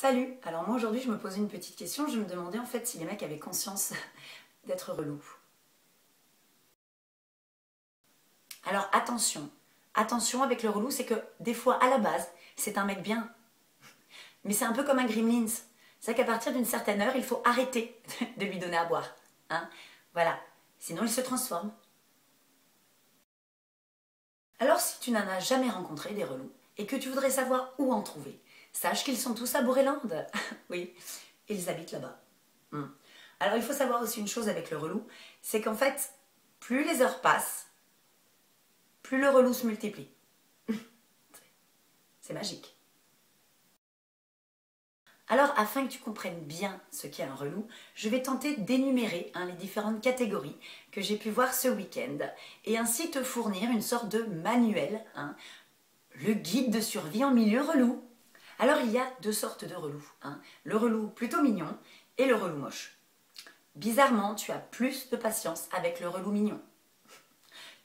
Salut! Alors moi aujourd'hui je me posais une petite question, je me demandais en fait si les mecs avaient conscience d'être relous. Alors attention avec le relou, c'est que des fois à la base c'est un mec bien, mais c'est un peu comme un gremlins. C'est qu'à partir d'une certaine heure il faut arrêter de lui donner à boire. Hein, voilà, sinon il se transforme. Alors si tu n'en as jamais rencontré des relous et que tu voudrais savoir où en trouver, sache qu'ils sont tous à Boréland. Oui, ils habitent là-bas. Alors il faut savoir aussi une chose avec le relou, c'est qu'en fait, plus les heures passent, plus le relou se multiplie. C'est magique. Alors afin que tu comprennes bien ce qu'est un relou, je vais tenter d'énumérer les différentes catégories que j'ai pu voir ce week-end et ainsi te fournir une sorte de manuel, le guide de survie en milieu relou. Alors il y a deux sortes de relous, le relou plutôt mignon et le relou moche. Bizarrement, tu as plus de patience avec le relou mignon.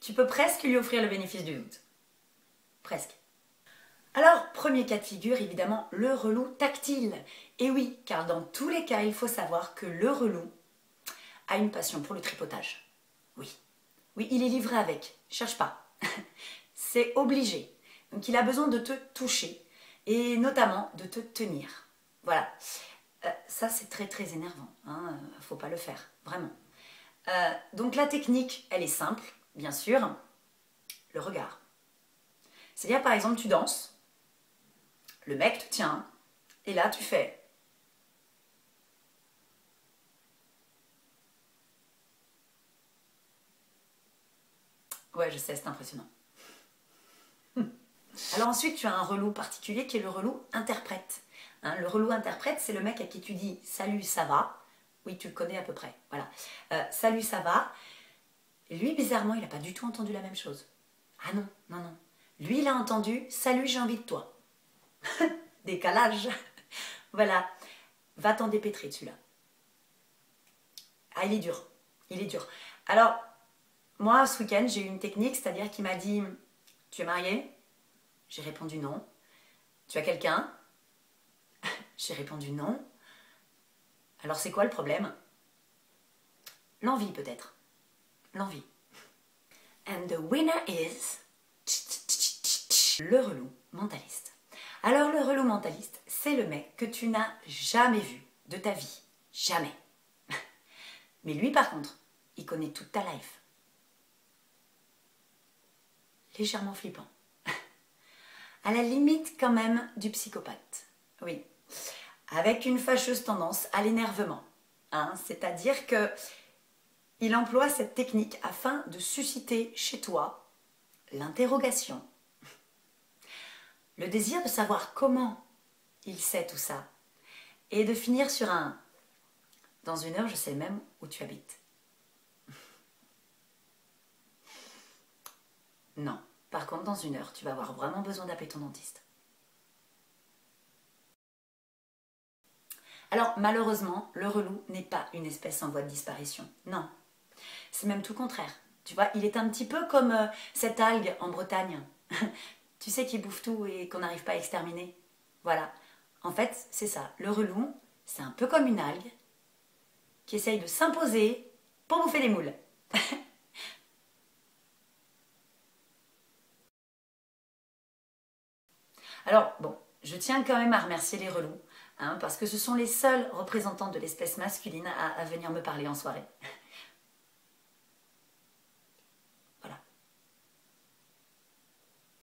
Tu peux presque lui offrir le bénéfice du doute. Presque. Alors, premier cas de figure, évidemment, le relou tactile. Et oui, car dans tous les cas, il faut savoir que le relou a une passion pour le tripotage. Oui. Oui, il est livré avec. Cherche pas. C'est obligé. Donc, il a besoin de te toucher et notamment de te tenir. Voilà. Ça, c'est très très énervant. Faut pas le faire, vraiment. Donc, la technique, elle est simple, bien sûr. Le regard. C'est-à-dire, par exemple, tu danses, le mec te tient, et là, tu fais. Ouais, je sais, c'est impressionnant. Alors ensuite, tu as un relou particulier qui est le relou interprète. Le relou interprète, c'est le mec à qui tu dis « Salut, ça va ?» Oui, tu le connais à peu près, voilà. Salut, ça va ?» Et lui, bizarrement, il n'a pas du tout entendu la même chose. Ah non, non, non. Lui, il a entendu « Salut, j'ai envie de toi. » Décalage. Voilà. Va t'en dépêtrer de celui-là. Ah, il est dur. Il est dur. Alors, moi, ce week-end, j'ai eu une technique, c'est-à-dire qu'il m'a dit « Tu es marié ?» J'ai répondu « Non. » « Tu as quelqu'un ?» J'ai répondu « Non. » Alors, c'est quoi le problème? L'envie, peut-être. L'envie. And the winner is... le relou mentaliste. Alors, le relou mentaliste, c'est le mec que tu n'as jamais vu de ta vie. Jamais. Mais lui, par contre, il connaît toute ta life. Légèrement flippant. À la limite, quand même, du psychopathe. Oui. Avec une fâcheuse tendance à l'énervement. C'est-à-dire que il emploie cette technique afin de susciter chez toi l'interrogation, le désir de savoir comment il sait tout ça, et de finir sur un « dans une heure, je sais même où tu habites ». Non, par contre, dans une heure, tu vas avoir vraiment besoin d'appeler ton dentiste. Alors, malheureusement, le relou n'est pas une espèce en voie de disparition. Non, c'est même tout le contraire. Tu vois, il est un petit peu comme cette algue en Bretagne. Tu sais, qui bouffe tout et qu'on n'arrive pas à exterminer. Voilà. En fait, c'est ça. Le relou, c'est un peu comme une algue qui essaye de s'imposer pour bouffer les moules. Alors, bon, je tiens quand même à remercier les relous, parce que ce sont les seuls représentants de l'espèce masculine à venir me parler en soirée.